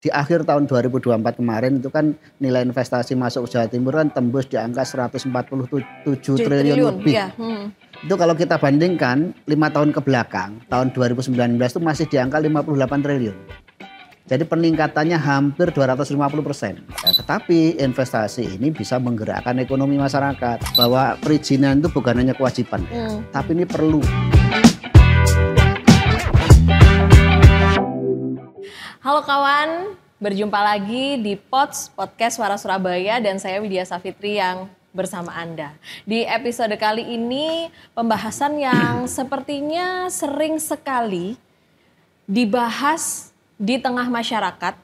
di akhir tahun 2024 kemarin itu kan nilai investasi masuk Jawa Timur kan tembus di angka 147 triliun lebih. Ya. Itu kalau kita bandingkan 5 tahun ke belakang, tahun 2019 itu masih di angka 58 triliun. Jadi peningkatannya hampir 250%. Ya, tetapi investasi ini bisa menggerakkan ekonomi masyarakat. Bahwa perizinan itu bukan hanya kewajiban, tapi ini perlu. Halo kawan, berjumpa lagi di Podcast Suara Surabaya dan saya Widya Safitri yang bersama Anda. Di episode kali ini pembahasan yang sepertinya sering sekali dibahas di tengah masyarakat,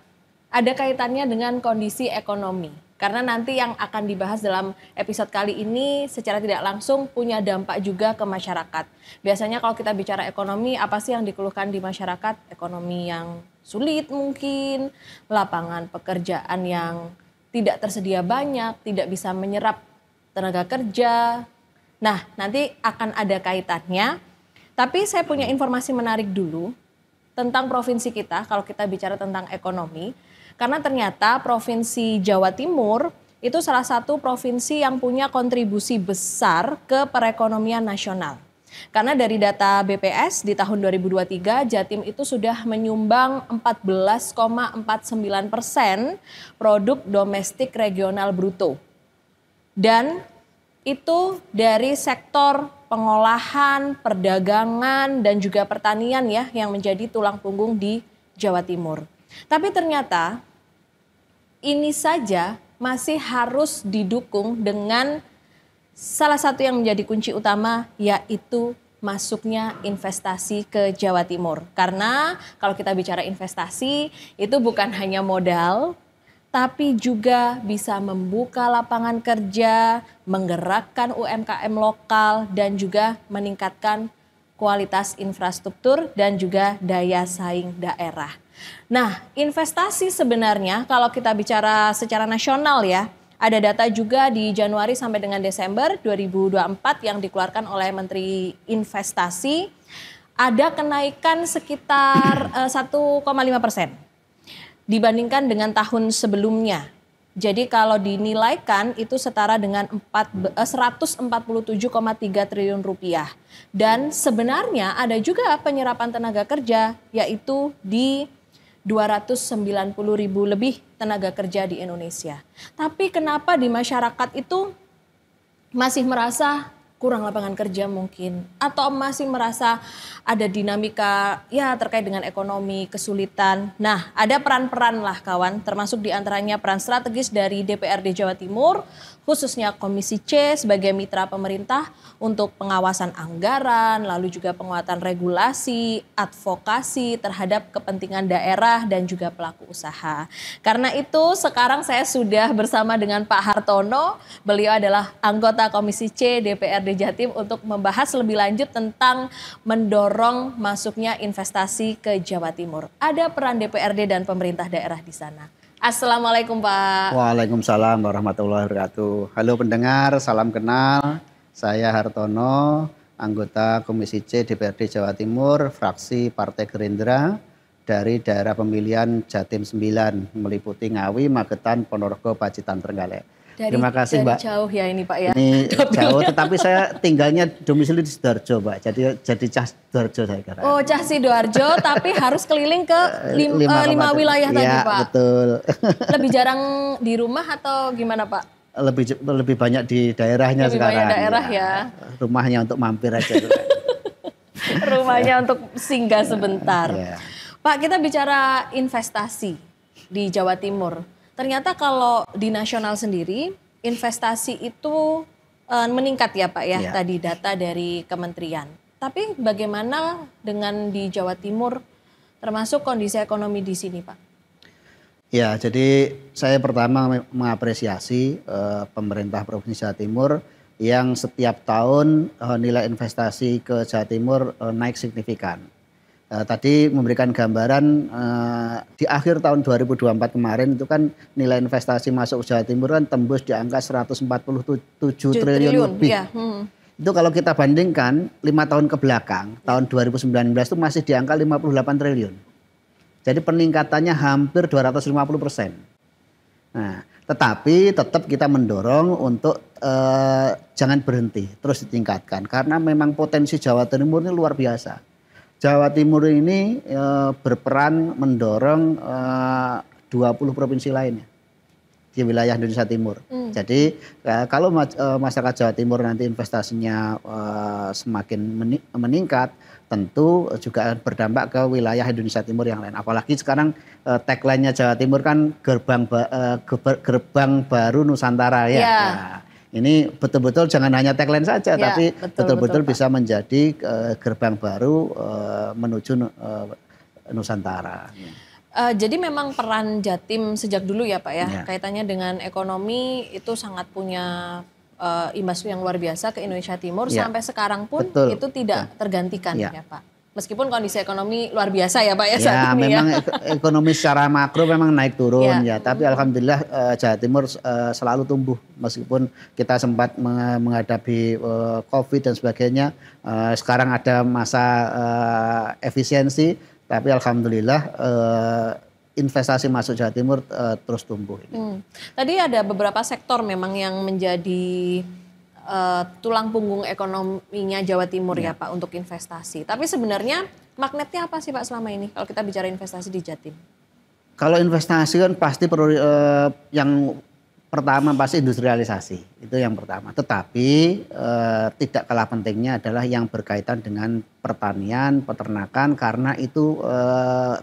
ada kaitannya dengan kondisi ekonomi. Karena nanti yang akan dibahas dalam episode kali ini secara tidak langsung punya dampak juga ke masyarakat. Biasanya kalau kita bicara ekonomi, apa sih yang dikeluhkan di masyarakat? Ekonomi yang sulit mungkin, lapangan pekerjaan yang tidak tersedia banyak, tidak bisa menyerap tenaga kerja. Nah, nanti akan ada kaitannya. Tapi saya punya informasi menarik dulu tentang provinsi kita kalau kita bicara tentang ekonomi. Karena ternyata Provinsi Jawa Timur itu salah satu provinsi yang punya kontribusi besar ke perekonomian nasional. Karena dari data BPS di tahun 2023, Jatim itu sudah menyumbang 14,49% produk domestik regional bruto. Dan itu dari sektor pengolahan, perdagangan, dan juga pertanian ya yang menjadi tulang punggung di Jawa Timur. Tapi ternyata ini saja masih harus didukung dengan salah satu yang menjadi kunci utama, yaitu masuknya investasi ke Jawa Timur. Karena kalau kita bicara investasi itu bukan hanya modal, tapi juga bisa membuka lapangan kerja, menggerakkan UMKM lokal, dan juga meningkatkan kualitas infrastruktur dan juga daya saing daerah. Nah, investasi sebenarnya kalau kita bicara secara nasional ya, ada data juga di Januari sampai dengan Desember 2024 yang dikeluarkan oleh Menteri Investasi, ada kenaikan sekitar 1,5% dibandingkan dengan tahun sebelumnya. Jadi kalau dinilaikan itu setara dengan 147,3 triliun rupiah. Dan sebenarnya ada juga penyerapan tenaga kerja yaitu di 290 ribu lebih tenaga kerja di Indonesia. Tapi kenapa di masyarakat itu masih merasa kurang lapangan kerja mungkin, atau masih merasa ada dinamika ya terkait dengan ekonomi, kesulitan. Nah, ada peran-peran lah kawan, termasuk diantaranya peran strategis dari DPRD Jawa Timur, khususnya Komisi C sebagai mitra pemerintah untuk pengawasan anggaran, lalu juga penguatan regulasi, advokasi terhadap kepentingan daerah dan juga pelaku usaha. Karena itu sekarang saya sudah bersama dengan Pak Hartono, beliau adalah anggota Komisi C DPRD Jatim untuk membahas lebih lanjut tentang mendorong masuknya investasi ke Jawa Timur. Ada peran DPRD dan pemerintah daerah di sana. Assalamualaikum Pak. Waalaikumsalam warahmatullahi wabarakatuh. Halo pendengar, salam kenal. Saya Hartono, anggota Komisi C DPRD Jawa Timur, fraksi Partai Gerindra dari daerah pemilihan Jatim 9, meliputi Ngawi, Magetan, Ponorogo, Pacitan, Trenggalek. Terima kasih Mbak. Jauh ya ini Pak ya. Ini jauh, tetapi saya tinggalnya domisili di Sidoarjo Mbak. Jadi cah Sidoarjo saya kira. Oh, cah Sidoarjo tapi harus keliling ke 5 wilayah tadi ya, Pak. Betul. Lebih jarang di rumah atau gimana Pak? Lebih banyak di daerahnya lebih sekarang. Lebih banyak daerah ya. Rumahnya untuk mampir aja. Rumahnya untuk singgah sebentar. Ya. Pak, kita bicara investasi di Jawa Timur. Ternyata kalau di nasional sendiri investasi itu meningkat ya Pak ya, tadi data dari kementerian. Tapi bagaimana dengan di Jawa Timur termasuk kondisi ekonomi di sini Pak? Ya, jadi saya pertama mengapresiasi pemerintah Provinsi Jawa Timur yang setiap tahun nilai investasi ke Jawa Timur naik signifikan. Tadi memberikan gambaran di akhir tahun 2024 kemarin itu kan nilai investasi masuk Jawa Timur kan tembus di angka 147 triliun lebih. Ya. Itu kalau kita bandingkan 5 tahun ke belakang, tahun 2019 itu masih di angka 58 triliun. Jadi peningkatannya hampir 250%. Nah, tetapi tetap kita mendorong untuk jangan berhenti, terus ditingkatkan karena memang potensi Jawa Timur ini luar biasa. Jawa Timur ini berperan mendorong 20 provinsi lainnya di wilayah Indonesia Timur. Jadi kalau masyarakat Jawa Timur nanti investasinya semakin meningkat, tentu juga akan berdampak ke wilayah Indonesia Timur yang lain. Apalagi sekarang tagline-nya Jawa Timur kan gerbang baru Nusantara ya. Nah, ini betul-betul jangan hanya tagline saja, tapi betul-betul bisa menjadi gerbang baru menuju Nusantara. Jadi memang peran Jatim sejak dulu ya Pak ya, kaitannya dengan ekonomi itu sangat punya imbas yang luar biasa ke Indonesia Timur, sampai sekarang pun itu tidak tergantikan ya Pak. Meskipun kondisi ekonomi luar biasa ya Pak ya saat ini memang ekonomi secara makro memang naik turun ya, tapi alhamdulillah Jawa Timur selalu tumbuh meskipun kita sempat menghadapi Covid dan sebagainya. Sekarang ada masa efisiensi, tapi alhamdulillah investasi masuk Jawa Timur terus tumbuh. Tadi ada beberapa sektor memang yang menjadi tulang punggung ekonominya Jawa Timur ya Pak untuk investasi. Tapi sebenarnya magnetnya apa sih Pak selama ini kalau kita bicara investasi di Jatim? Kalau investasi kan pasti perlu yang pertama pasti industrialisasi, itu yang pertama. Tetapi tidak kalah pentingnya adalah yang berkaitan dengan pertanian, peternakan, karena itu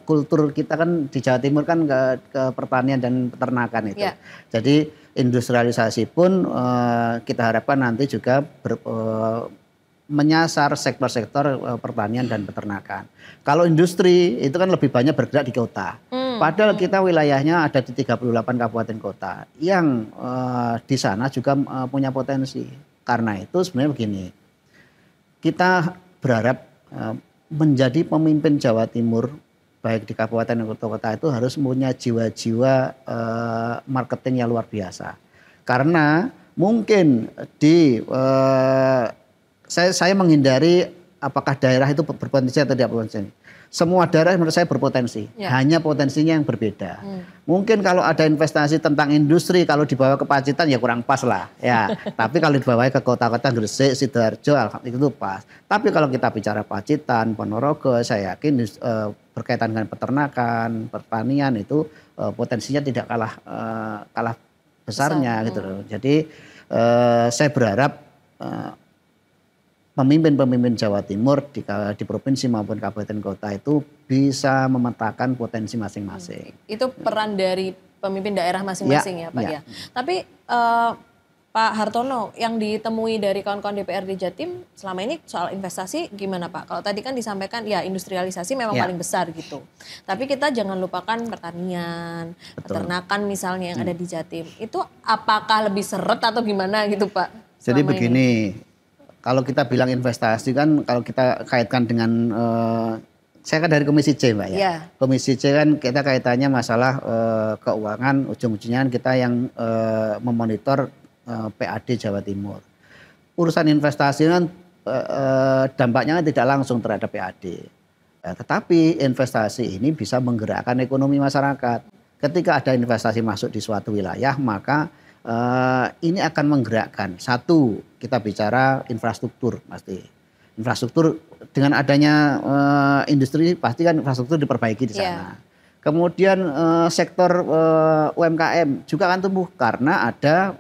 kultur kita kan di Jawa Timur kan ke pertanian dan peternakan itu. Jadi industrialisasi pun kita harapkan nanti juga menyasar sektor-sektor pertanian dan peternakan. Kalau industri itu kan lebih banyak bergerak di kota. Padahal kita wilayahnya ada di 38 kabupaten kota yang di sana juga punya potensi. Karena itu sebenarnya begini, kita berharap menjadi pemimpin Jawa Timur baik di kabupaten dan kota-kota itu harus punya jiwa-jiwa marketing yang luar biasa. Karena mungkin di saya menghindari apakah daerah itu berpotensi atau tidak berpotensi. Semua daerah menurut saya berpotensi, hanya potensinya yang berbeda. Mungkin kalau ada investasi tentang industri, kalau dibawa ke Pacitan ya kurang pas lah, ya. Tapi kalau dibawa ke kota-kota Gresik, Sidoarjo, itu pas. Tapi kalau kita bicara Pacitan, Ponorogo, saya yakin berkaitan dengan peternakan, pertanian itu potensinya tidak kalah besarnya gitu loh. Jadi saya berharap pemimpin-pemimpin Jawa Timur di provinsi maupun kabupaten kota itu bisa memetakan potensi masing-masing. Itu peran dari pemimpin daerah masing-masing ya Pak ya. Tapi Pak Hartono, yang ditemui dari kawan-kawan DPRD Jatim selama ini soal investasi gimana Pak? Kalau tadi kan disampaikan ya industrialisasi memang paling besar gitu. Tapi kita jangan lupakan pertanian, peternakan misalnya yang ada di Jatim. Itu apakah lebih seret atau gimana gitu Pak? Jadi begini. Kalau kita bilang investasi kan kalau kita kaitkan dengan saya kan dari Komisi C Mbak ya. Komisi C kan kita kaitannya masalah keuangan, ujung-ujungnya kita yang memonitor PAD Jawa Timur. Urusan investasi kan dampaknya tidak langsung terhadap PAD. Tetapi investasi ini bisa menggerakkan ekonomi masyarakat. Ketika ada investasi masuk di suatu wilayah maka ini akan menggerakkan. Satu, kita bicara infrastruktur pasti. Infrastruktur dengan adanya industri pasti kan infrastruktur diperbaiki di sana. Kemudian sektor UMKM juga akan tumbuh karena ada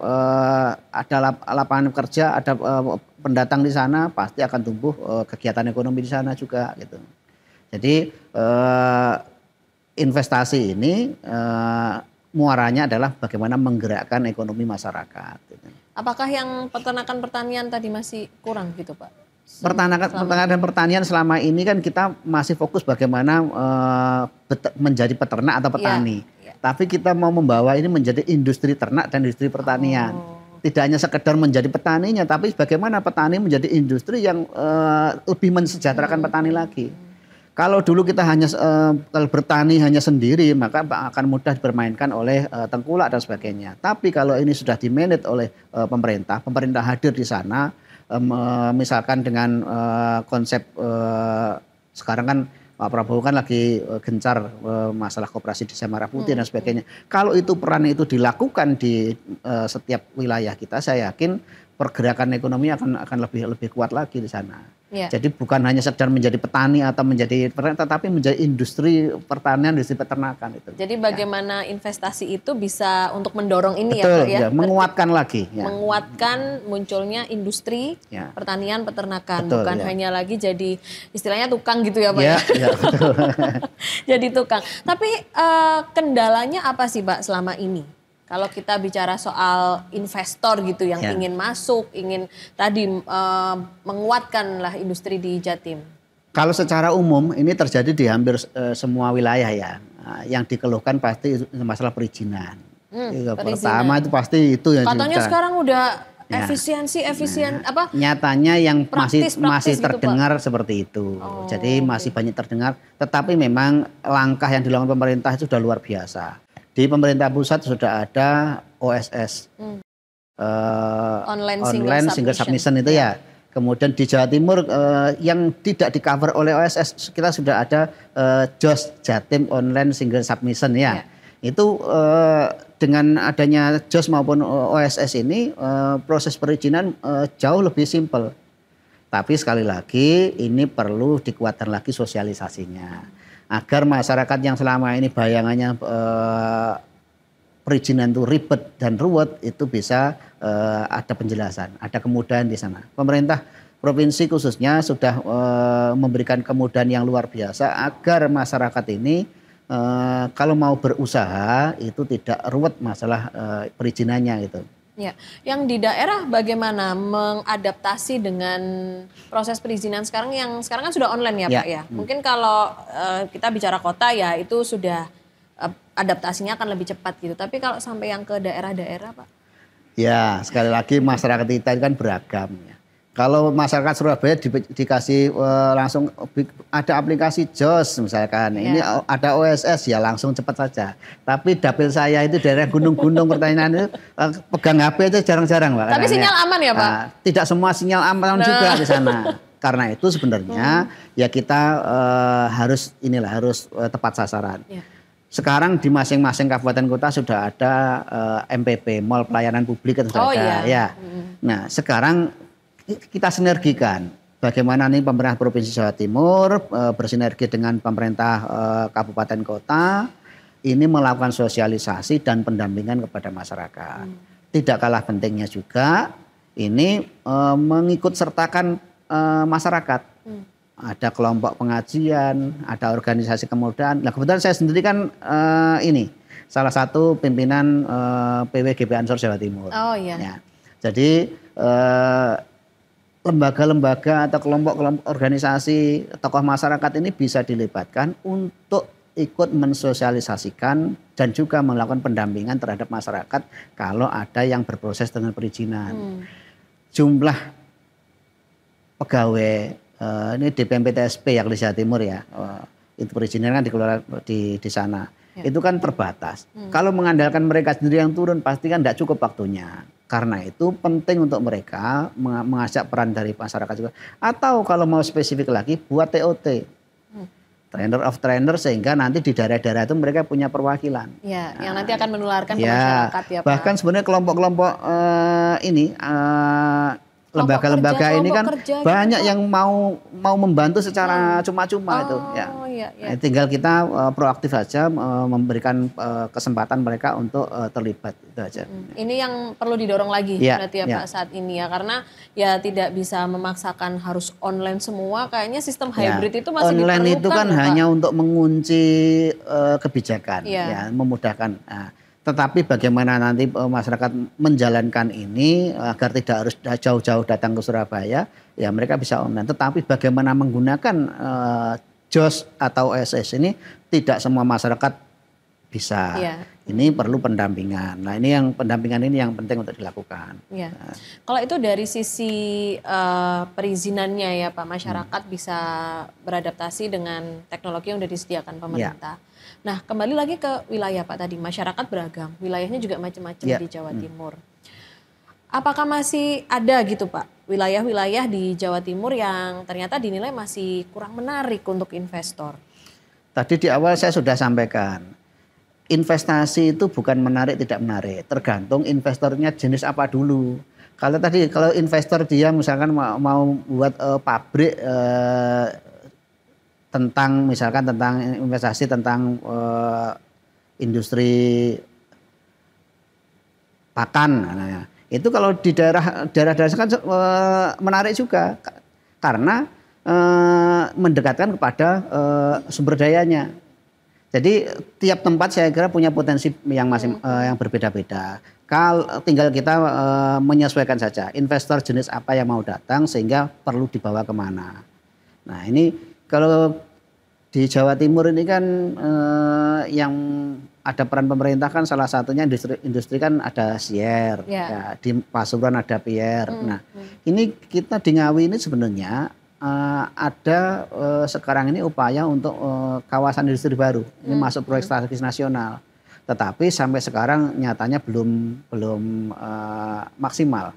lapangan kerja, ada pendatang di sana, pasti akan tumbuh kegiatan ekonomi di sana juga gitu. Jadi investasi ini muaranya adalah bagaimana menggerakkan ekonomi masyarakat. Apakah yang peternakan pertanian tadi masih kurang gitu Pak? Peternakan dan pertanian selama ini kan kita masih fokus bagaimana menjadi peternak atau petani. Tapi kita mau membawa ini menjadi industri ternak dan industri pertanian. Tidak hanya sekedar menjadi petaninya, tapi bagaimana petani menjadi industri yang lebih mensejahterakan petani lagi. Kalau dulu kita hanya kalau bertani hanya sendiri maka akan mudah dipermainkan oleh tengkulak dan sebagainya. Tapi kalau ini sudah dimanage oleh pemerintah hadir di sana, misalkan dengan konsep sekarang kan Pak Prabowo kan lagi gencar masalah koperasi desa Merah Putih dan sebagainya. Kalau itu peran itu dilakukan di setiap wilayah kita, saya yakin pergerakan ekonomi akan lebih kuat lagi di sana. Ya. Jadi bukan hanya sekedar menjadi petani atau menjadi petani, tetapi menjadi industri pertanian, industri peternakan itu. Jadi bagaimana investasi itu bisa untuk mendorong ini Betul, ya Pak ya? Menguatkan lagi. Ya. Menguatkan munculnya industri pertanian peternakan, betul, bukan hanya lagi jadi istilahnya tukang gitu ya Pak ya? Ya betul. Jadi tukang. Tapi kendalanya apa sih Pak selama ini? Kalau kita bicara soal investor gitu yang ingin masuk, ingin tadi menguatkan lah industri di Jatim. Kalau secara umum ini terjadi di hampir semua wilayah ya. Yang dikeluhkan pasti masalah perizinan. Pertama itu pasti itu yang katanya sekarang udah efisien apa? Nyatanya yang masih gitu, terdengar seperti itu. Jadi masih banyak terdengar. Tetapi memang langkah yang dilakukan pemerintah itu sudah luar biasa. Di pemerintah pusat sudah ada OSS, online single submission itu ya. Kemudian di Jawa Timur yang tidak di cover oleh OSS, kita sudah ada JOS, Jatim Online Single Submission ya. Itu dengan adanya JOS maupun OSS ini proses perizinan jauh lebih simpel. Tapi sekali lagi ini perlu dikuatkan lagi sosialisasinya. Agar masyarakat yang selama ini bayangannya perizinan itu ribet dan ruwet itu bisa ada penjelasan, ada kemudahan di sana. Pemerintah provinsi khususnya sudah memberikan kemudahan yang luar biasa agar masyarakat ini kalau mau berusaha itu tidak ruwet masalah perizinannya gitu. Ya, yang di daerah bagaimana mengadaptasi dengan proses perizinan sekarang yang sekarang kan sudah online ya Pak ya. Mungkin kalau kita bicara kota ya itu sudah adaptasinya akan lebih cepat gitu. Tapi kalau sampai yang ke daerah-daerah Pak? Ya, sekali lagi masyarakat kita kan beragam ya. Kalau masyarakat Surabaya dikasih langsung ada aplikasi JOS misalkan, ini ada OSS ya langsung cepat saja. Tapi dapil saya itu daerah gunung-gunung pertanyaan itu pegang HP itu jarang-jarang Pak. Tapi sinyal aman ya Pak? Tidak semua sinyal aman juga di sana. Karena itu sebenarnya ya kita harus tepat sasaran. Sekarang di masing-masing kabupaten kota sudah ada MPP, Mall Pelayanan Publik itu sudah ada. Ya. Nah sekarang kita sinergikan bagaimana nih pemerintah Provinsi Jawa Timur bersinergi dengan pemerintah kabupaten kota ini melakukan sosialisasi dan pendampingan kepada masyarakat. Tidak kalah pentingnya juga ini mengikut sertakan masyarakat. Ada kelompok pengajian, ada organisasi kemudahan. Nah kebetulan saya sendiri kan ini salah satu pimpinan PWGP Ansor Jawa Timur. Oh iya. Ya. Jadi lembaga-lembaga atau kelompok-kelompok organisasi tokoh masyarakat ini bisa dilibatkan untuk ikut mensosialisasikan dan juga melakukan pendampingan terhadap masyarakat kalau ada yang berproses dengan perizinan. Jumlah pegawai ini DPMPTSP yang di Jawa Timur ya, itu perizinan kan dikelola di sana. Itu kan terbatas. Kalau mengandalkan mereka sendiri yang turun pasti kan tidak cukup waktunya. Karena itu penting untuk mereka mengajak peran dari masyarakat juga. Atau kalau mau spesifik lagi buat TOT. Trainer of trainer sehingga nanti di daerah-daerah itu mereka punya perwakilan. Ya, yang nanti akan menularkan ke masyarakat ya Pak. Bahkan sebenarnya kelompok-kelompok ini lembaga-lembaga ini kan banyak yang mau membantu secara cuma-cuma itu ya. Tinggal kita proaktif saja memberikan kesempatan mereka untuk terlibat itu aja. Ini yang perlu didorong lagi berarti ya Pak saat ini ya, karena ya tidak bisa memaksakan harus online semua, kayaknya sistem hybrid itu masih diperlukan. Online itu kan hanya untuk mengunci kebijakan ya, memudahkan. Tetapi bagaimana nanti masyarakat menjalankan ini agar tidak harus jauh-jauh datang ke Surabaya, ya mereka bisa online. Tetapi bagaimana menggunakan JOS atau OSS ini tidak semua masyarakat bisa. Ini perlu pendampingan. Nah ini yang pendampingan ini yang penting untuk dilakukan. Kalau itu dari sisi perizinannya ya Pak, masyarakat bisa beradaptasi dengan teknologi yang sudah disediakan pemerintah. Nah kembali lagi ke wilayah Pak tadi, masyarakat beragam, wilayahnya juga macam-macam di Jawa Timur. Apakah masih ada gitu Pak, wilayah-wilayah di Jawa Timur yang ternyata dinilai masih kurang menarik untuk investor? tadi di awal saya sudah sampaikan, investasi itu bukan menarik tidak menarik, tergantung investornya jenis apa dulu. Kalau investor dia misalkan mau buat pabrik tentang investasi tentang industri pakan, nah, itu kalau di daerah kan menarik juga karena mendekatkan kepada sumber dayanya. Jadi tiap tempat saya kira punya potensi yang yang berbeda-beda. Tinggal kita menyesuaikan saja investor jenis apa yang mau datang sehingga perlu dibawa kemana. Nah ini kalau di Jawa Timur ini kan yang ada peran pemerintah kan salah satunya industri kan ada Sier, ya, di Pasuruan ada Pier. Nah ini kita di Ngawi ini sebenarnya ada sekarang ini upaya untuk kawasan industri baru. Ini masuk proyek strategis nasional. Tetapi sampai sekarang nyatanya belum maksimal.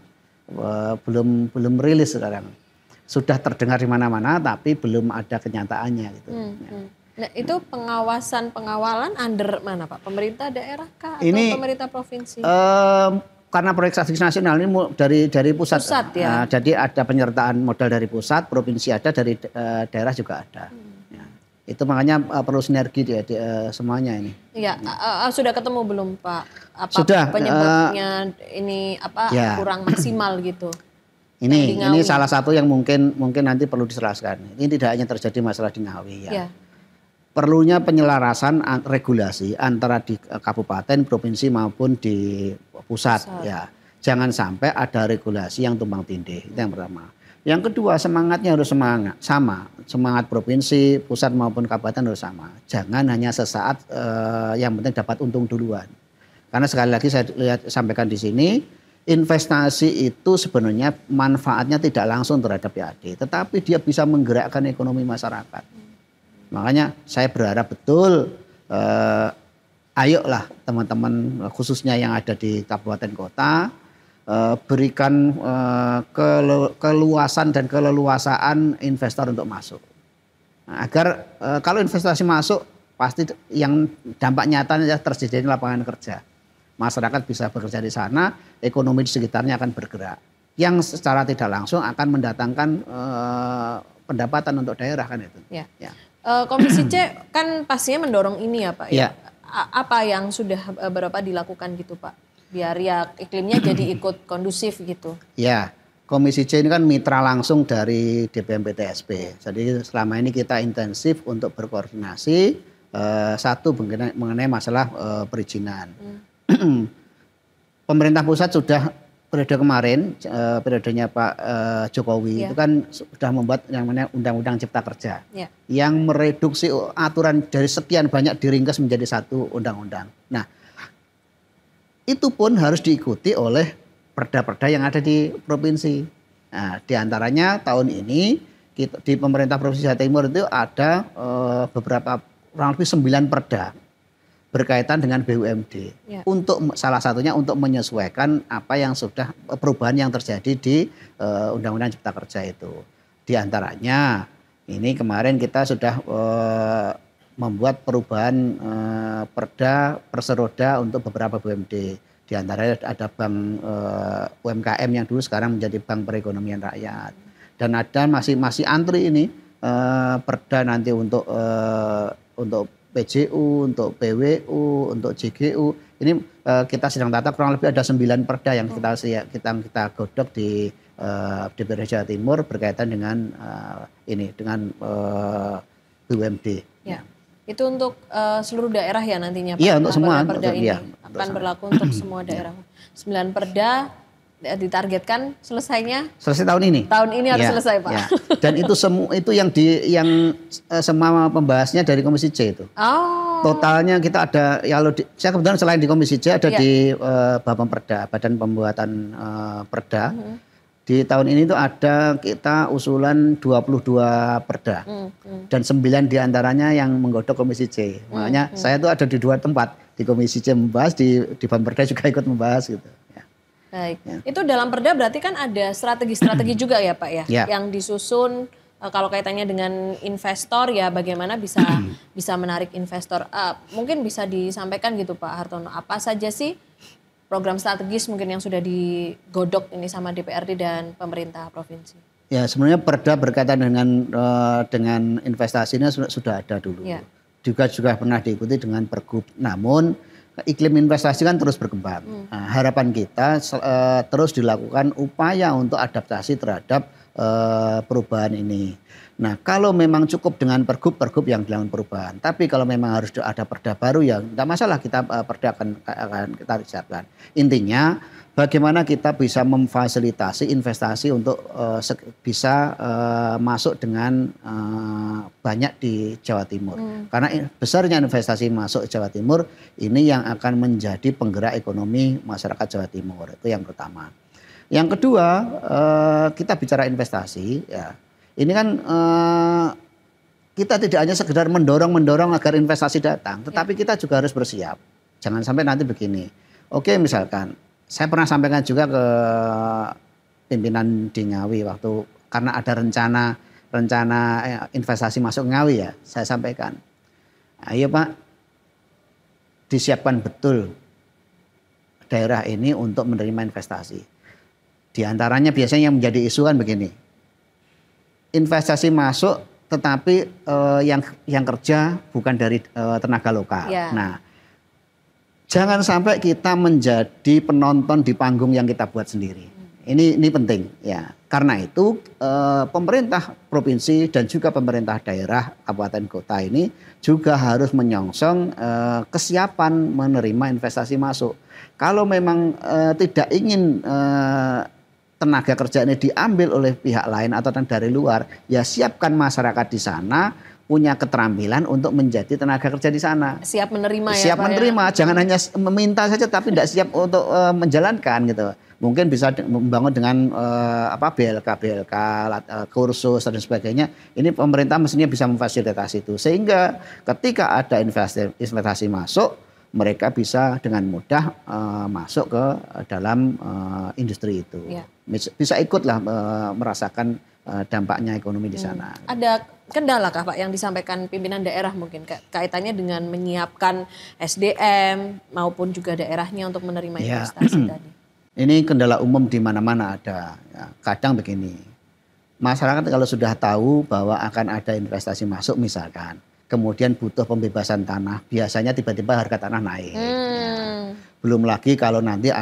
Belum rilis sekarang. Sudah terdengar di mana-mana tapi belum ada kenyataannya gitu. Nah, itu pengawalan under mana Pak? Pemerintah daerah kah atau pemerintah provinsi? Karena proyek strategis nasional ini dari pusat ya. Jadi ada penyertaan modal dari pusat, provinsi ada, dari daerah juga ada. Ya. Itu makanya perlu sinergi semuanya ini. Iya, sudah ketemu belum Pak? Apa sudah, penyebabnya ini kurang maksimal gitu? Ini salah satu yang mungkin nanti perlu dijelaskan. Ini tidak hanya terjadi masalah di Ngawi ya. Perlunya penyelarasan regulasi antara di kabupaten, provinsi maupun di pusat. Ya. Jangan sampai ada regulasi yang tumpang tindih. Itu yang pertama. Yang kedua, semangatnya harus sama. Semangat provinsi, pusat maupun kabupaten harus sama. Jangan hanya sesaat yang penting dapat untung duluan. Karena sekali lagi saya sampaikan di sini, investasi itu sebenarnya manfaatnya tidak langsung terhadap PAD, tetapi dia bisa menggerakkan ekonomi masyarakat. Makanya saya berharap betul ayolah teman-teman khususnya yang ada di kabupaten kota berikan keluasan dan keleluasaan investor untuk masuk. Nah, agar kalau investasi masuk pasti yang dampak nyatanya terjadi lapangan kerja. Masyarakat bisa bekerja di sana, ekonomi di sekitarnya akan bergerak. Yang secara tidak langsung akan mendatangkan pendapatan untuk daerah kan itu. Ya. Komisi C kan pastinya mendorong ini ya Pak. Ya. Apa yang sudah berapa dilakukan gitu Pak? Biar ya iklimnya jadi ikut kondusif gitu. Ya, Komisi C ini kan mitra langsung dari DPMPTSP. Jadi selama ini kita intensif untuk berkoordinasi satu mengenai masalah perizinan. Pemerintah pusat sudah periode kemarin, periodenya Pak Jokowi itu kan sudah membuat yang namanya Undang-Undang Cipta Kerja yang mereduksi aturan dari sekian banyak diringkas menjadi satu undang-undang. Nah, itu pun harus diikuti oleh perda-perda yang ada di provinsi. Nah, diantaranya tahun ini di pemerintah Provinsi Jawa Timur itu ada beberapa kurang lebih 9 perda berkaitan dengan BUMD. Untuk salah satunya untuk menyesuaikan apa yang sudah perubahan yang terjadi di Undang-Undang Cipta Kerja itu. Di antaranya ini kemarin kita sudah membuat perubahan perda perseroda untuk beberapa BUMD. Di antaranya ada bank UMKM yang dulu sekarang menjadi Bank Perekonomian Rakyat. Dan ada masih antri ini perda nanti untuk PJU, untuk PWU, untuk JGU. Ini kita sedang tata kurang lebih ada 9 perda yang kita godok di DPR Jawa Timur berkaitan dengan BUMD. Ya. Itu untuk seluruh daerah ya nantinya Pak? Iya, untuk semua. Perda ini akan berlaku untuk semua daerah. 9 perda ditargetkan selesai tahun ini. Tahun ini harus selesai Pak. Ya. Dan itu yang semua pembahasnya dari Komisi C itu. Totalnya kita ada saya kebetulan selain di Komisi C ada di Bapemperda, Badan Pembuatan Perda. Di tahun ini itu ada kita usulan 22 perda. Dan 9 diantaranya yang menggodok Komisi C. Makanya saya itu ada di 2 tempat. Di Komisi C membahas, di Bapemperda juga ikut membahas gitu. Baik, itu dalam perda berarti kan ada strategi-strategi juga ya Pak ya, yang disusun kalau kaitannya dengan investor ya bagaimana bisa menarik investor. Mungkin bisa disampaikan gitu Pak Hartono, apa saja sih program strategis mungkin yang sudah digodok ini sama DPRD dan pemerintah provinsi? Ya sebenarnya perda berkaitan dengan investasi ini sudah ada dulu. Ya. Juga pernah diikuti dengan Pergub. Namun iklim investasi kan terus berkembang. Nah, harapan kita terus dilakukan upaya untuk adaptasi terhadap perubahan ini. Nah kalau memang cukup dengan pergub yang dilakukan perubahan. Tapi kalau memang harus ada perda baru ya tidak masalah, kita perda akan kita siapkan. Intinya bagaimana kita bisa memfasilitasi investasi untuk bisa masuk dengan banyak di Jawa Timur. Karena besarnya investasi masuk Jawa Timur ini yang akan menjadi penggerak ekonomi masyarakat Jawa Timur. Itu yang pertama. Yang kedua, kita bicara investasi ya. Ini kan kita tidak hanya sekedar mendorong agar investasi datang, tetapi kita juga harus bersiap. Jangan sampai nanti begini. Oke, misalkan saya pernah sampaikan juga ke pimpinan di Ngawi waktu karena ada rencana investasi masuk Ngawi ya, saya sampaikan. Ayo Pak, disiapkan betul daerah ini untuk menerima investasi. Di antaranya biasanya yang menjadi isu kan begini. Investasi masuk tetapi yang kerja bukan dari tenaga lokal. Yeah. Nah, jangan sampai kita menjadi penonton di panggung yang kita buat sendiri. Ini penting ya. Karena itu pemerintah provinsi dan juga pemerintah daerah kabupaten kota ini juga harus menyongsong kesiapan menerima investasi masuk. Kalau memang tidak ingin tenaga kerja ini diambil oleh pihak lain atau dari luar, ya siapkan masyarakat di sana punya keterampilan untuk menjadi tenaga kerja di sana. Siap menerima ya. Siap menerima, jangan hanya meminta saja tapi tidak siap untuk menjalankan gitu. Mungkin bisa membangun dengan BLK, kursus dan sebagainya. Ini pemerintah mestinya bisa memfasilitasi itu sehingga ketika ada investasi masuk, mereka bisa dengan mudah masuk ke dalam industri itu. Ya. Bisa ikutlah merasakan dampaknya ekonomi di sana. Ada kendala kah Pak yang disampaikan pimpinan daerah mungkin kaitannya dengan menyiapkan SDM maupun juga daerahnya untuk menerima investasi tadi? Ini kendala umum di mana-mana ada. Ya, kadang begini, masyarakat kalau sudah tahu bahwa akan ada investasi masuk misalkan, kemudian butuh pembebasan tanah, biasanya tiba-tiba harga tanah naik. Ya. Belum lagi kalau nanti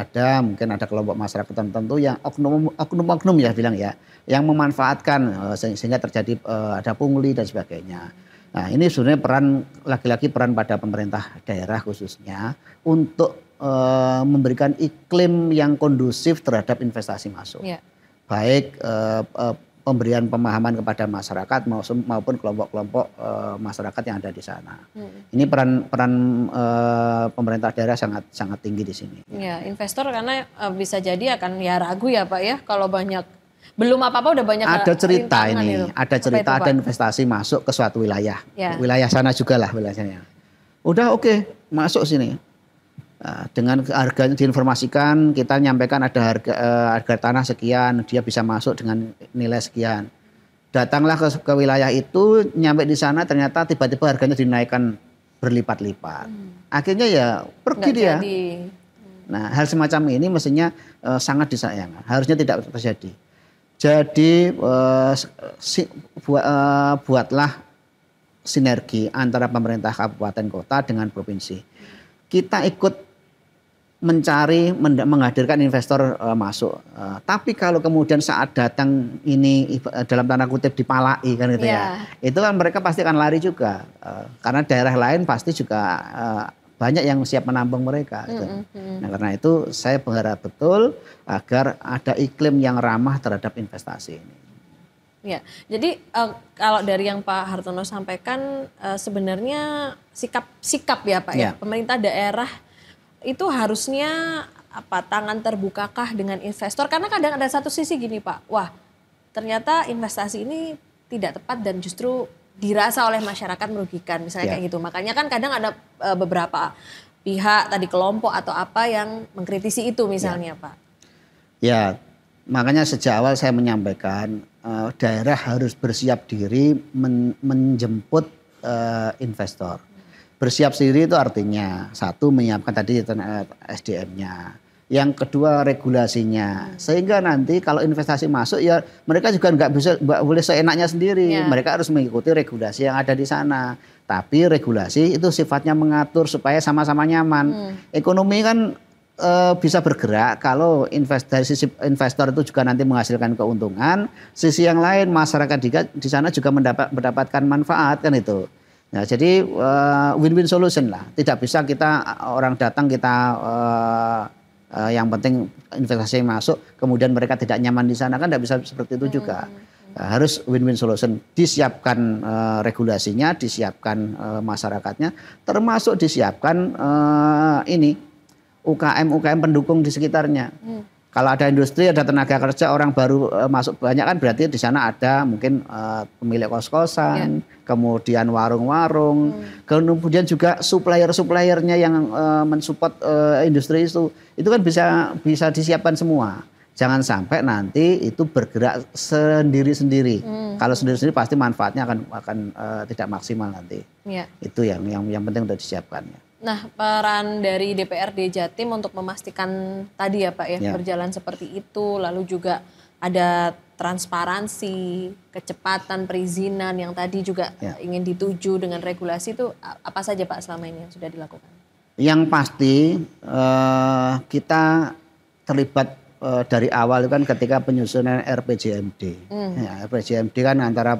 mungkin ada kelompok masyarakat tertentu yang oknum ya bilang ya, yang memanfaatkan sehingga terjadi ada pungli dan sebagainya. Nah ini sebenarnya lagi-lagi peran pada pemerintah daerah khususnya untuk memberikan iklim yang kondusif terhadap investasi masuk. Ya. Baik pemberian pemahaman kepada masyarakat maupun kelompok-kelompok masyarakat yang ada di sana. Ini peran pemerintah daerah sangat tinggi di sini. Ya, investor karena bisa jadi akan ya ragu ya Pak ya kalau belum apa-apa udah banyak. Ada cerita ini, ada cerita ada investasi masuk ke suatu wilayah, wilayah sana juga lah wilayahnya. Udah oke, masuk sini. Dengan harganya diinformasikan, kita nyampaikan ada harga tanah sekian, dia bisa masuk dengan nilai sekian. Datanglah ke wilayah itu, nyampe di sana ternyata tiba-tiba harganya dinaikkan berlipat-lipat. Akhirnya ya pergi dia. Nah hal semacam ini mestinya sangat disayangkan, harusnya tidak terjadi. Jadi buatlah sinergi antara pemerintah kabupaten kota dengan provinsi. Kita ikut menghadirkan investor masuk. Tapi kalau kemudian saat datang ini dalam tanda kutip dipalai kan gitu ya. Itu kan mereka pasti akan lari juga. Karena daerah lain pasti juga banyak yang siap menampung mereka. Gitu. Nah karena itu saya berharap betul agar ada iklim yang ramah terhadap investasi ini. Ya, jadi kalau dari yang Pak Hartono sampaikan sebenarnya sikap ya Pak ya, pemerintah daerah itu harusnya tangan terbukakah dengan investor? Karena kadang ada satu sisi gini Pak, wah ternyata investasi ini tidak tepat dan justru dirasa oleh masyarakat merugikan misalnya kayak gitu. Makanya kan kadang ada beberapa pihak tadi kelompok atau apa yang mengkritisi itu misalnya Pak. Ya, Makanya sejak awal saya menyampaikan daerah harus bersiap diri menjemput investor. Bersiap diri itu artinya satu menyiapkan tadi SDM-nya. Yang kedua regulasinya. Sehingga nanti kalau investasi masuk ya mereka juga nggak boleh seenaknya sendiri. Mereka harus mengikuti regulasi yang ada di sana. Tapi regulasi itu sifatnya mengatur supaya sama-sama nyaman. Ekonomi kan bisa bergerak kalau sisi investor itu juga nanti menghasilkan keuntungan. Sisi yang lain masyarakat di sana juga mendapatkan manfaat kan itu. Nah, jadi win-win solution lah. Tidak bisa kita orang datang kita yang penting investasi yang masuk, kemudian mereka tidak nyaman di sana kan tidak bisa seperti itu juga. Harus win-win solution, disiapkan regulasinya, disiapkan masyarakatnya, termasuk disiapkan UKM pendukung di sekitarnya. Kalau ada industri, ada tenaga kerja, orang baru masuk banyak kan berarti di sana ada mungkin pemilik kos-kosan, kemudian warung-warung, kemudian juga supplier-suppliernya yang mensupport industri itu kan bisa disiapkan semua. Jangan sampai nanti itu bergerak sendiri-sendiri. Kalau sendiri-sendiri pasti manfaatnya akan tidak maksimal nanti. Itu yang penting sudah disiapkan. Nah, peran dari DPRD Jatim untuk memastikan tadi ya Pak ya, berjalan seperti itu, lalu juga ada transparansi, kecepatan perizinan yang tadi juga ingin dituju dengan regulasi itu apa saja Pak selama ini yang sudah dilakukan? Yang pasti kita terlibat dari awal kan ketika penyusunan RPJMD. RPJMD kan antara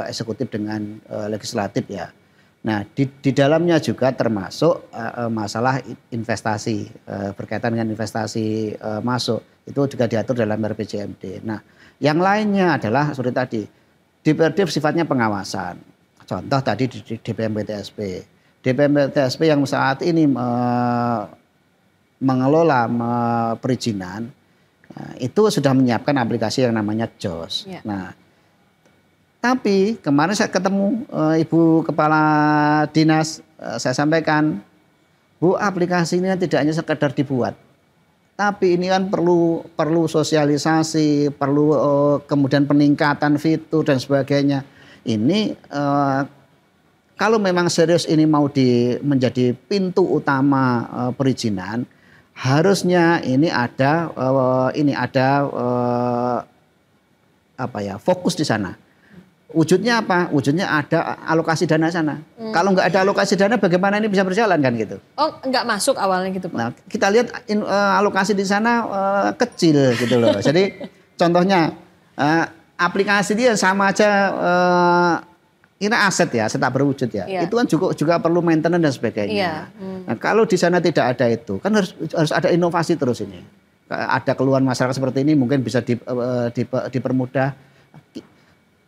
eksekutif dengan legislatif ya. Nah di dalamnya juga termasuk masalah investasi berkaitan dengan investasi masuk itu juga diatur dalam RPJMD. Nah yang lainnya adalah seperti tadi DPRD sifatnya pengawasan. Contoh tadi di DPMPTSP. DPMPTSP yang saat ini mengelola perizinan itu sudah menyiapkan aplikasi yang namanya JOS. Nah tapi kemarin saya ketemu Ibu Kepala Dinas, saya sampaikan, Bu aplikasi ini tidak hanya sekedar dibuat, tapi ini kan perlu sosialisasi, perlu kemudian peningkatan fitur dan sebagainya. Ini kalau memang serius ini mau menjadi pintu utama perizinan, harusnya ini ada fokus di sana. Wujudnya apa? Wujudnya ada alokasi dana sana. Kalau nggak ada alokasi dana bagaimana ini bisa berjalan kan gitu. Oh nggak masuk awalnya gitu Pak? Nah kita lihat alokasi di sana kecil gitu loh. Jadi contohnya aplikasi dia sama aja ini aset ya, aset tak berwujud ya. Itu kan juga perlu maintenance dan sebagainya. Nah, kalau di sana tidak ada itu kan harus ada inovasi terus ini. Ada keluhan masyarakat seperti ini mungkin bisa dipermudah.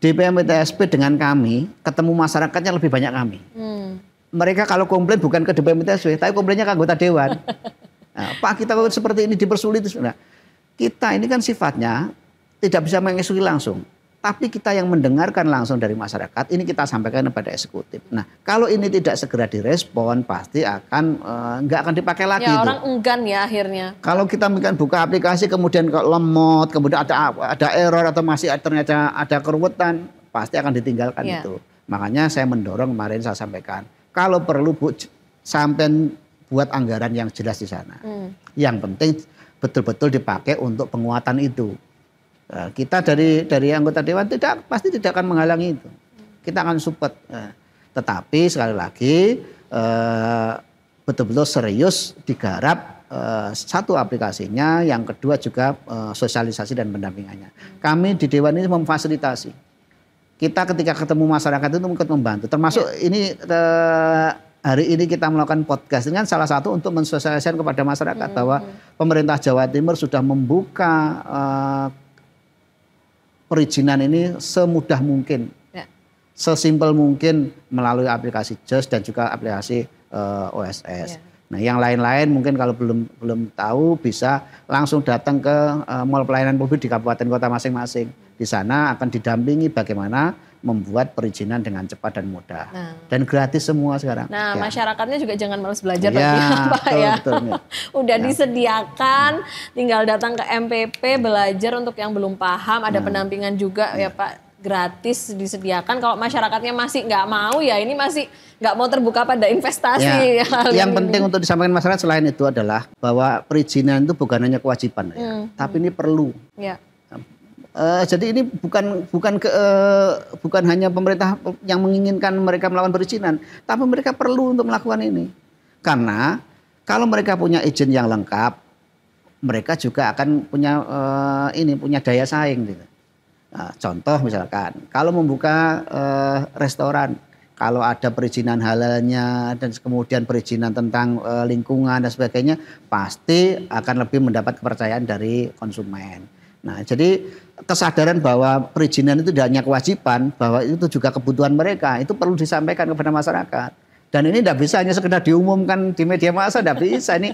DPMPTSP dengan kami, ketemu masyarakatnya lebih banyak kami. Mereka kalau komplain bukan ke DPMPTSP, tapi komplainnya ke anggota dewan. Nah, Pak kita seperti ini dipersulit. Nah, kita ini kan sifatnya tidak bisa mengeksekusi langsung. Tapi kita yang mendengarkan langsung dari masyarakat, ini kita sampaikan kepada eksekutif. Nah kalau ini tidak segera direspon, pasti nggak akan dipakai lagi. Ya orang enggan ya akhirnya. Kalau kita buka aplikasi kemudian lemot, kemudian ada error atau masih ternyata ada keruwetan, pasti akan ditinggalkan itu. Makanya saya mendorong kemarin saya sampaikan, kalau perlu Bu, sampai buat anggaran yang jelas di sana. Yang penting betul-betul dipakai untuk penguatan itu. Kita dari anggota dewan pasti tidak akan menghalangi itu. Kita akan support. Tetapi sekali lagi betul-betul serius digarap satu aplikasinya, yang kedua juga sosialisasi dan pendampingannya. Kami di dewan ini memfasilitasi. Kita ketika ketemu masyarakat itu ikut membantu. Termasuk ini hari ini kita melakukan podcast dengan salah satu untuk mensosialisasikan kepada masyarakat bahwa pemerintah Jawa Timur sudah membuka perizinan ini semudah mungkin, sesimpel mungkin melalui aplikasi JOS dan juga aplikasi OSS. Nah, yang lain-lain mungkin kalau belum tahu bisa langsung datang ke mall pelayanan publik di kabupaten kota masing-masing. Di sana akan didampingi bagaimana membuat perizinan dengan cepat dan mudah. Dan gratis semua sekarang. Nah, masyarakatnya juga jangan malas belajar ya, Pak ya. Betul, ya. Udah disediakan, tinggal datang ke MPP belajar untuk yang belum paham, ada pendampingan juga ya Pak, gratis disediakan. Kalau masyarakatnya masih nggak mau ya ini masih nggak mau terbuka pada investasi. Yang penting untuk disampaikan masyarakat selain itu adalah bahwa perizinan itu bukan hanya kewajiban ya, tapi ini perlu. Ya. Jadi ini bukan hanya pemerintah yang menginginkan mereka melakukan perizinan, tapi mereka perlu untuk melakukan ini. Karena kalau mereka punya izin yang lengkap, mereka juga akan punya daya saing gitu. Nah, contoh misalkan kalau membuka restoran, kalau ada perizinan halalnya dan kemudian perizinan tentang lingkungan dan sebagainya, pasti akan lebih mendapat kepercayaan dari konsumen. Nah, jadi kesadaran bahwa perizinan itu tidak hanya kewajiban, bahwa itu juga kebutuhan mereka, itu perlu disampaikan kepada masyarakat. Dan ini tidak bisa hanya sekedar diumumkan di media massa, tidak bisa. Ini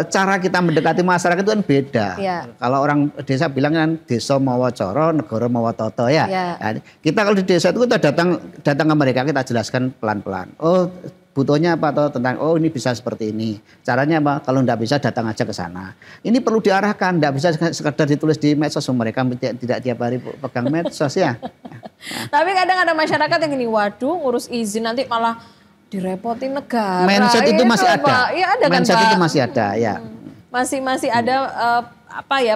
cara kita mendekati masyarakat itu kan beda. Ya. Kalau orang desa bilang kan desa mawa coro, negara mawa toto ya. Nah, kita kalau di desa itu kita datang ke mereka, kita jelaskan pelan-pelan. Oh, butuhnya apa atau tentang ini bisa seperti ini. Caranya apa? Kalau tidak bisa datang aja ke sana. Ini perlu diarahkan, tidak bisa sekedar ditulis di medsos. Mereka tidak tiap hari pegang medsos ya. Tapi kadang ada masyarakat yang gini, waduh ngurus izin nanti malah direpotin negara. Mindset itu masih ada. Ya, ada mindset kan, itu masih ada ya. Masih ada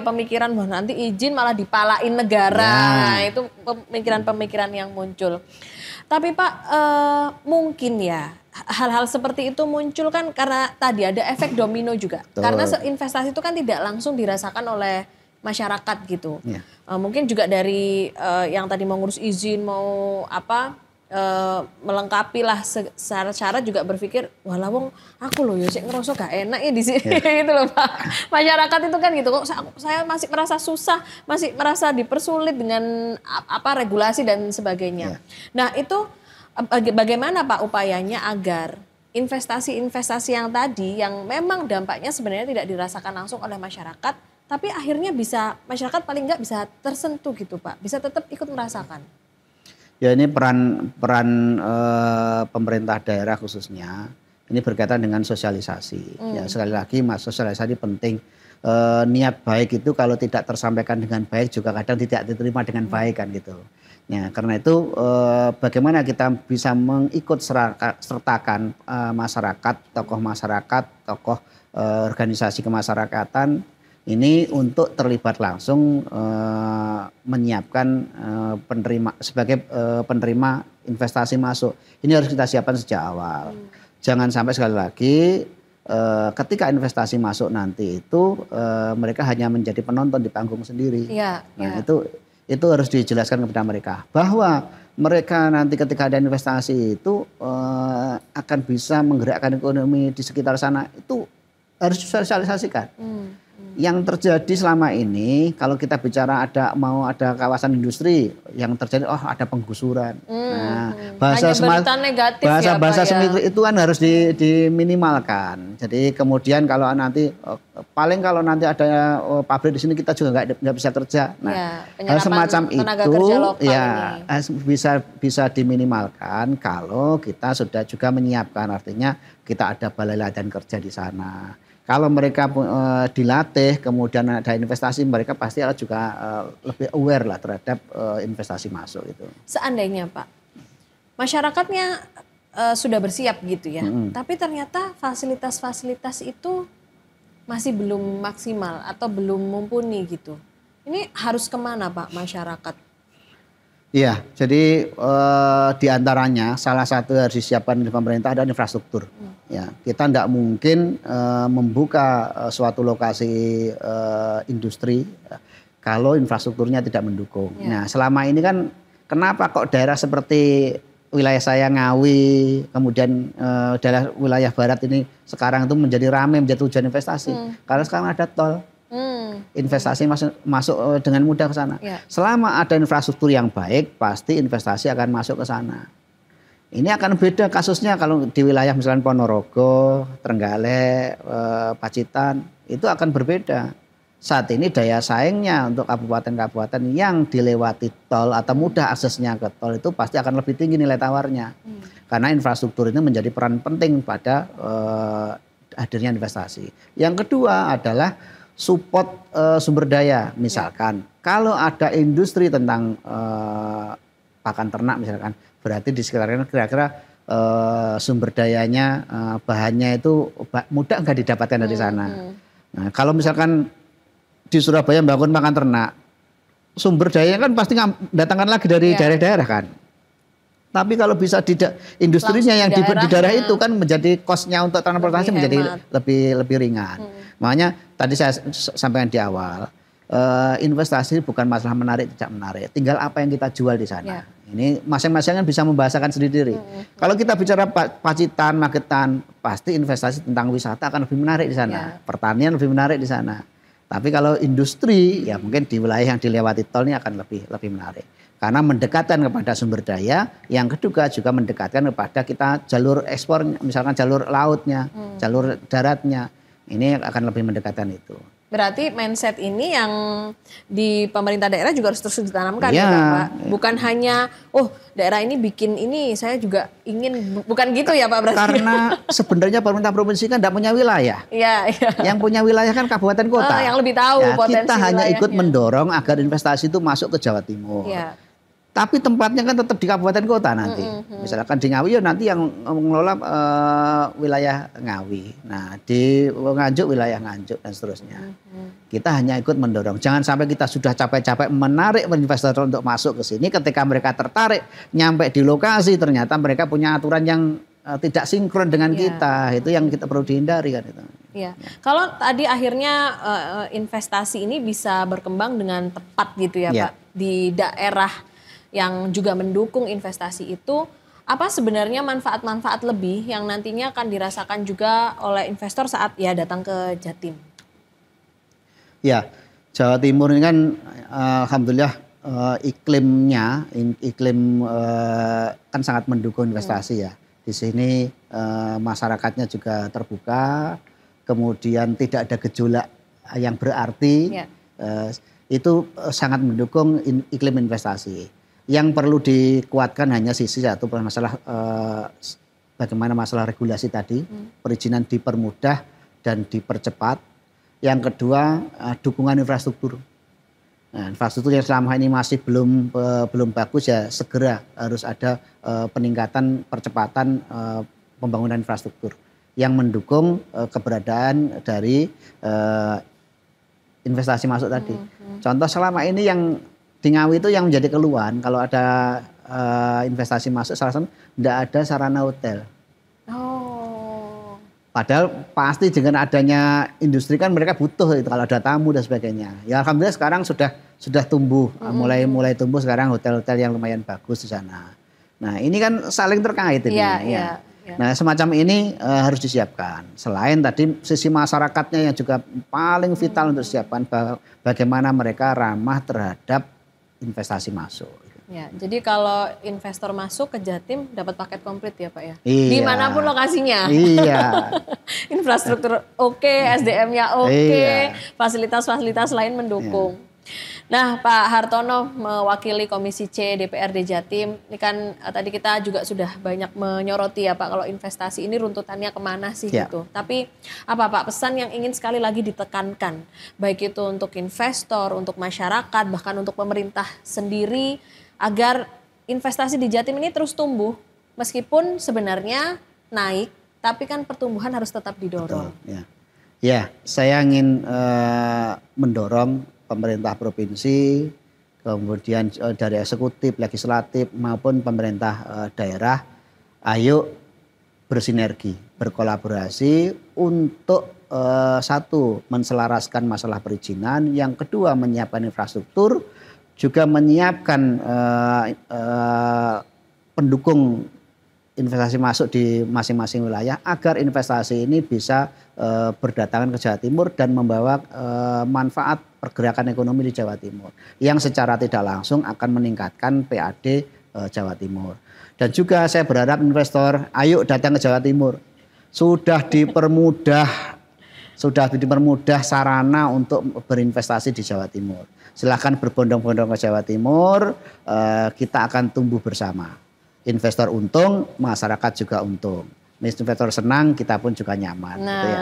pemikiran bahwa nanti izin malah dipalain negara. Nah, itu pemikiran-pemikiran yang muncul. Tapi Pak, mungkin ya hal-hal seperti itu muncul kan karena tadi ada efek domino juga. Betul. Karena investasi itu kan tidak langsung dirasakan oleh masyarakat gitu. Ya. Mungkin juga dari yang tadi mau ngurus izin, mau melengkapi lah syarat-syarat juga berpikir, walah wong aku loh ya cek ngerasa gak enak ya di sini gitu loh Pak. Masyarakat itu kan gitu, kok saya masih merasa susah, masih merasa dipersulit dengan regulasi dan sebagainya. Nah, itu bagaimana Pak upayanya agar investasi-investasi yang tadi yang memang dampaknya sebenarnya tidak dirasakan langsung oleh masyarakat, tapi akhirnya masyarakat paling nggak bisa tersentuh gitu Pak, bisa tetap ikut merasakan. Ya, ini peran pemerintah daerah khususnya ini berkaitan dengan sosialisasi. Ya, sekali lagi sosialisasi penting. Niat baik itu kalau tidak tersampaikan dengan baik juga kadang tidak diterima dengan baik kan gitu. Ya, karena itu bagaimana kita bisa mengikut sertakan masyarakat, tokoh organisasi kemasyarakatan ini untuk terlibat langsung menyiapkan sebagai penerima investasi masuk. Ini harus kita siapkan sejak awal. Jangan sampai sekali lagi ketika investasi masuk nanti itu mereka hanya menjadi penonton di panggung sendiri. Itu harus dijelaskan kepada mereka bahwa mereka nanti ketika ada investasi itu akan bisa menggerakkan ekonomi di sekitar sana, itu harus disosialisasikan. Yang terjadi selama ini kalau kita bicara mau ada kawasan industri yang terjadi ada penggusuran. Nah, bahasa semikri itu kan harus diminimalkan. Jadi kemudian kalau nanti ada pabrik di sini kita juga nggak bisa kerja. Nah, hal semacam itu bisa diminimalkan kalau kita sudah juga menyiapkan, artinya kita ada balai latihan kerja di sana. Kalau mereka dilatih, kemudian ada investasi, mereka pasti juga lebih aware lah terhadap investasi masuk itu. Seandainya Pak, masyarakatnya sudah bersiap gitu ya, tapi ternyata fasilitas-fasilitas itu masih belum maksimal atau belum mumpuni gitu. Ini harus kemana Pak masyarakat? Iya, jadi diantaranya salah satu harus disiapkan di pemerintah adalah infrastruktur. Ya, kita tidak mungkin membuka suatu lokasi industri kalau infrastrukturnya tidak mendukung. Nah, selama ini kan kenapa kok daerah seperti wilayah saya Ngawi, kemudian daerah wilayah barat ini sekarang itu menjadi ramai, menjadi tujuan investasi. Karena sekarang ada tol. Investasi masuk dengan mudah ke sana. Selama ada infrastruktur yang baik, pasti investasi akan masuk ke sana. Ini akan beda kasusnya kalau di wilayah misalnya Ponorogo, Trenggalek, Pacitan, itu akan berbeda. saat ini daya saingnya untuk kabupaten-kabupaten yang dilewati tol atau mudah aksesnya ke tol itu pasti akan lebih tinggi nilai tawarnya. Karena infrastruktur ini menjadi peran penting pada hadirnya investasi. Yang kedua adalah support sumber daya. Misalkan kalau ada industri tentang pakan ternak misalkan, berarti di sekitarnya kira-kira sumber dayanya, bahannya itu mudah nggak didapatkan dari sana. Nah, kalau misalkan di Surabaya membangun pakan ternak, sumber dayanya kan pasti datangkan lagi dari daerah-daerah kan. Tapi kalau bisa industrinya yang di daerah itu kan menjadi cost-nya untuk transportasi menjadi lebih ringan. Makanya tadi saya sampaikan di awal, investasi bukan masalah menarik tidak menarik, tinggal apa yang kita jual di sana. Ini masing-masing kan bisa membahasakan sendiri. Kalau kita bicara Pacitan, Magetan, pasti investasi tentang wisata akan lebih menarik di sana. Pertanian lebih menarik di sana. Tapi kalau industri, ya mungkin di wilayah yang dilewati tol ini akan lebih menarik. Karena mendekatkan kepada sumber daya, yang kedua juga mendekatkan kepada kita jalur ekspor, misalkan jalur lautnya, jalur daratnya. Ini akan lebih mendekatkan itu. Berarti mindset ini yang di pemerintah daerah juga harus terus ditanamkan ya Pak? Bukan hanya, daerah ini bikin ini, saya juga ingin, bukan gitu ya Pak berarti? Karena sebenarnya pemerintah provinsi kan tidak punya wilayah. Yang punya wilayah kan kabupaten kota. Yang lebih tahu potensi kita hanya wilayahnya. Ikut mendorong agar investasi itu masuk ke Jawa Timur. Tapi tempatnya kan tetap di kabupaten kota nanti. Misalkan di Ngawi ya nanti yang mengelola wilayah Ngawi. Nah di Nganjuk wilayah Nganjuk dan seterusnya. Kita hanya ikut mendorong. Jangan sampai kita sudah capek-capek menarik investor untuk masuk ke sini. Ketika mereka tertarik nyampe di lokasi ternyata mereka punya aturan yang tidak sinkron dengan kita. Itu yang kita perlu dihindari kan itu. Kalau tadi akhirnya investasi ini bisa berkembang dengan tepat gitu ya Pak. Di daerah yang juga mendukung investasi itu, apa sebenarnya manfaat-manfaat lebih yang nantinya akan dirasakan juga oleh investor saat datang ke Jatim? Ya, Jawa Timur ini kan alhamdulillah iklimnya kan sangat mendukung investasi ya. Di sini masyarakatnya juga terbuka, kemudian tidak ada gejolak yang berarti, itu sangat mendukung iklim investasi. Yang perlu dikuatkan hanya sisi satu masalah bagaimana masalah regulasi tadi, perizinan dipermudah dan dipercepat. Yang kedua dukungan infrastruktur. Nah, infrastruktur yang selama ini masih belum bagus ya segera harus ada peningkatan percepatan pembangunan infrastruktur yang mendukung keberadaan dari investasi masuk tadi. Contoh selama ini yang di Ngawi itu yang menjadi keluhan kalau ada investasi masuk salah satu tidak ada sarana hotel. Padahal pasti dengan adanya industri kan mereka butuh itu kalau ada tamu dan sebagainya. Ya alhamdulillah sekarang sudah tumbuh, mulai tumbuh sekarang hotel-hotel yang lumayan bagus di sana. Nah ini kan saling terkait ini. Nah semacam ini harus disiapkan. Selain tadi sisi masyarakatnya yang juga paling vital untuk disiapkan bagaimana mereka ramah terhadap investasi masuk. Ya, jadi kalau investor masuk ke Jatim dapat paket komplit ya Pak ya? Dimanapun lokasinya. Infrastruktur SDM-nya fasilitas-fasilitas lain mendukung. Nah Pak Hartono mewakili Komisi C DPRD Jatim, ini kan tadi kita juga sudah banyak menyoroti ya Pak kalau investasi ini runtutannya kemana sih gitu. Tapi apa Pak pesan yang ingin sekali lagi ditekankan, baik itu untuk investor, untuk masyarakat, bahkan untuk pemerintah sendiri agar investasi di Jatim ini terus tumbuh meskipun sebenarnya naik, tapi kan pertumbuhan harus tetap didorong. Ya, saya ingin mendorong pemerintah provinsi, kemudian dari eksekutif, legislatif maupun pemerintah daerah, ayo bersinergi, berkolaborasi untuk satu menselaraskan masalah perizinan, yang kedua menyiapkan infrastruktur, juga menyiapkan pendukung investasi masuk di masing-masing wilayah agar investasi ini bisa berdatangan ke Jawa Timur dan membawa manfaat pergerakan ekonomi di Jawa Timur yang secara tidak langsung akan meningkatkan PAD Jawa Timur. Dan juga saya berharap investor ayo datang ke Jawa Timur. Sudah dipermudah sudah dipermudah sarana untuk berinvestasi di Jawa Timur. Silahkan berbondong-bondong ke Jawa Timur, kita akan tumbuh bersama. Investor untung, masyarakat juga untung. Investor senang, kita pun juga nyaman. Nah, gitu ya.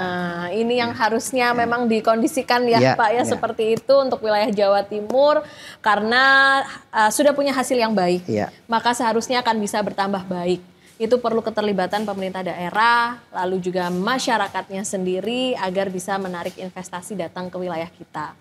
Ini yang harusnya memang dikondisikan ya Pak ya, seperti itu untuk wilayah Jawa Timur karena sudah punya hasil yang baik, maka seharusnya akan bisa bertambah baik. Itu perlu keterlibatan pemerintah daerah, lalu juga masyarakatnya sendiri agar bisa menarik investasi datang ke wilayah kita.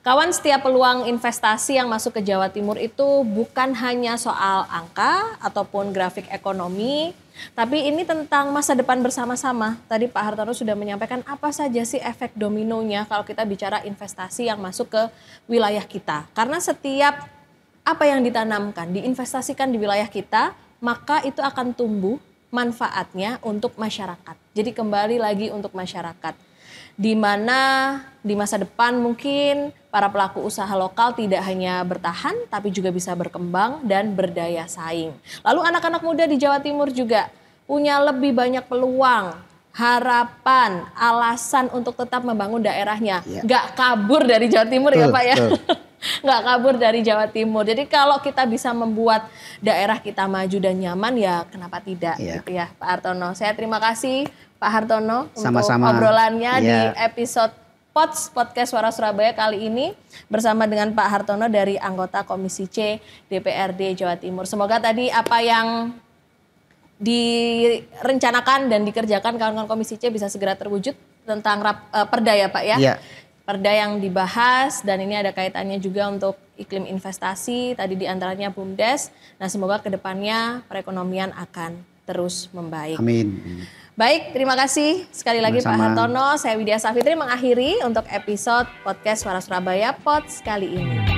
Kawan, setiap peluang investasi yang masuk ke Jawa Timur itu bukan hanya soal angka ataupun grafik ekonomi, tapi ini tentang masa depan bersama-sama. Tadi Pak Hartono sudah menyampaikan apa saja sih efek dominonya kalau kita bicara investasi yang masuk ke wilayah kita. Karena setiap apa yang ditanamkan, diinvestasikan di wilayah kita, maka itu akan tumbuh manfaatnya untuk masyarakat. Jadi kembali lagi untuk masyarakat. Di mana di masa depan mungkin para pelaku usaha lokal tidak hanya bertahan tapi juga bisa berkembang dan berdaya saing. Lalu anak-anak muda di Jawa Timur juga punya lebih banyak peluang, harapan, alasan untuk tetap membangun daerahnya. Nggak kabur dari Jawa Timur ya Pak ya. Nggak kabur dari Jawa Timur. Jadi kalau kita bisa membuat daerah kita maju dan nyaman ya kenapa tidak gitu ya Pak Hartono. Saya terima kasih Pak Hartono untuk obrolannya di episode Podcast Suara Surabaya kali ini bersama dengan Pak Hartono dari anggota Komisi C DPRD Jawa Timur. Semoga tadi apa yang direncanakan dan dikerjakan kawan-kawan Komisi C bisa segera terwujud tentang perda ya Pak ya. Perda yang dibahas dan ini ada kaitannya juga untuk iklim investasi tadi diantaranya BUMDes. Nah semoga kedepannya perekonomian akan terus membaik. Amin. Baik, terima kasih sekali lagi Pak Hartono. Saya Widya Safitri mengakhiri untuk episode Podcast Suara Surabaya Pods kali ini.